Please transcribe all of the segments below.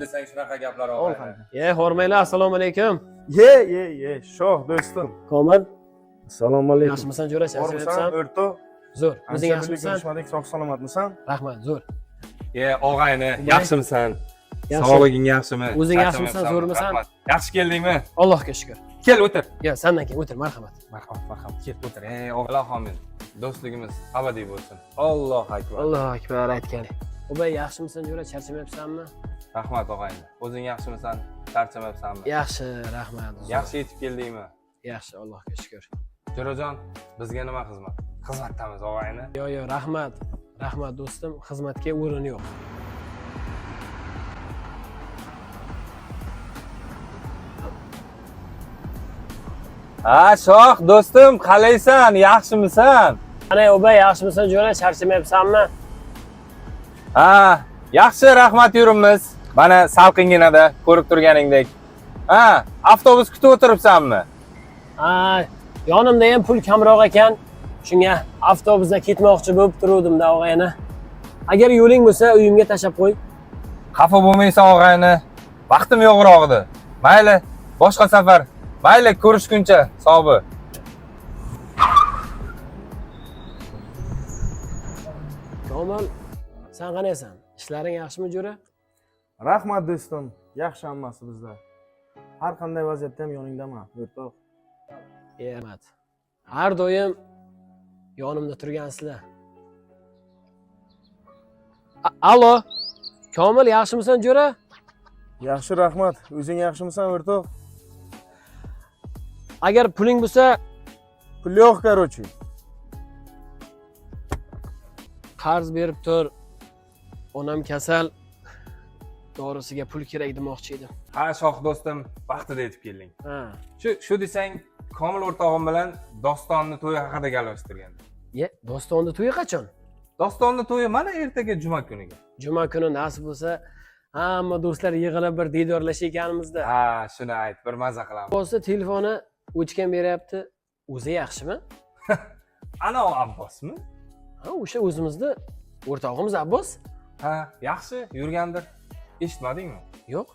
desang shunaqa gaplar Ol og'ayni. qani. Hormaylar, assalomu alaykum. Ye, shoh do'stim. Komil, Assalomu alaykum. yaxshimisan jo'ra, Bormisan, charchabsan? o'rtoq? Zo'r. O'zing Ancha birga yaxshimisan? ko'rishmadik, sog' salomatmisan? Rahmat, zo'r. Og'ayni, yaxshimisan? Yaxshi. Sog'lig'ing yaxshimi? O'zing yaxshimisan, zo'rmisan? Rahmat. Yaxshi keldingmi? Allohga shukr. Kel o'tir. Sendan keyin o'tir, marhamat. Marhamat. Kel o'tir. O'g'la xomin. Do'stligimiz abadiy bo'lsin. Allohu akbar. Allohu akbar aytgan. O'bay, yaxshimisan jo'ra, charchamayapsanmi? Rahmat og'ayni. O'zing yaxshimisan? Charchamayapsanmi? Yaxshi, rahmat. zo'r. Yaxshi yetib keldingmi? Yaxshi, Allohga shukr. Jo'rajon, bizga nima xizmat? Xizmatdamiz og'ayni. Yo, rahmat. Rahmat do'stim, xizmatga o'rin yo'q. Shoh do'stim, qalaysan? Yaxshimisan? Ana o'bay, yaxshimisan jo'ra, charchamayapsanmi? Yaxshi, rahmat yuribmiz. Mana salqinginada ko'rib turganingdek. Avtobus kutib o'tiribsanmi? Yonimda ham pul kamroq ekan. Shunga avtobusda ketmoqchi bo'lib turuvdim-da og'ayni. Agar yo'ling bo'lsa, uyimga tashab qo'y. Xafa bo'lmaysan og'ayni. Vaqtim yo'qroq edi. Mayli, boshqa safar. Mayli, ko'rishguncha, sog' bo'l. Komil, sen qanaysan? Ishlaring yaxshimi jo'ra? Rahmat do'stim. Yaxshi hammasi bizda. Har qanday vaziyatda ham yoningdaman, o'rtoq. Rahmat. Har doim yonimda turgansizlar. Allo. Komil, yaxshimisan jo'ra? Yaxshi, rahmat. O'zing yaxshimisan, o'rtoq? Agar puling bo'lsa, Pul yo'q, qarochi. qarz berib tur. Onam kasal. Dorisiga pul kerak demoqchi edim. Shoh do'stim, vaqtida yetib kelding. Shu desang, Komil o'rtog'im bilan Dostonni to'yi haqida gaplashtirgandik. Dostonni to'yi qachon? Dostonni to'yi mana ertaga juma kuniga. Juma kuni nasib bo'lsa, hamma do'stlar yig'ilib bir diydorlashayotganimizda. Shuni ayt, bir maza qilamiz. Bo'lsa telefoni o'chgan beryapti. O'zi yaxshimi? Ana o Abbosmi? O'sha o'zimizni o'rtog'imiz Abbos? Yaxshi, yurgandir. Eshitmadingmi? Yo'q.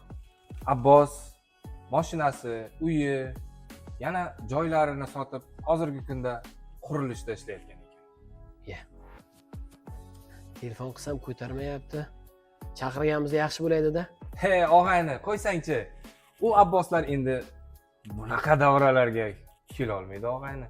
Abbos mashinasi, uyi, yana joylarini sotib, hozirgi kunda qurilishda ishlayotgan ekan. Telefon qilsam ko'tarmayapti. Chaqirganimizda yaxshi bo'laydi-da. Og'ayni, qo'ysangchi. U Abboslar endi bunaqa davralarga kela olmaydi og'ayni.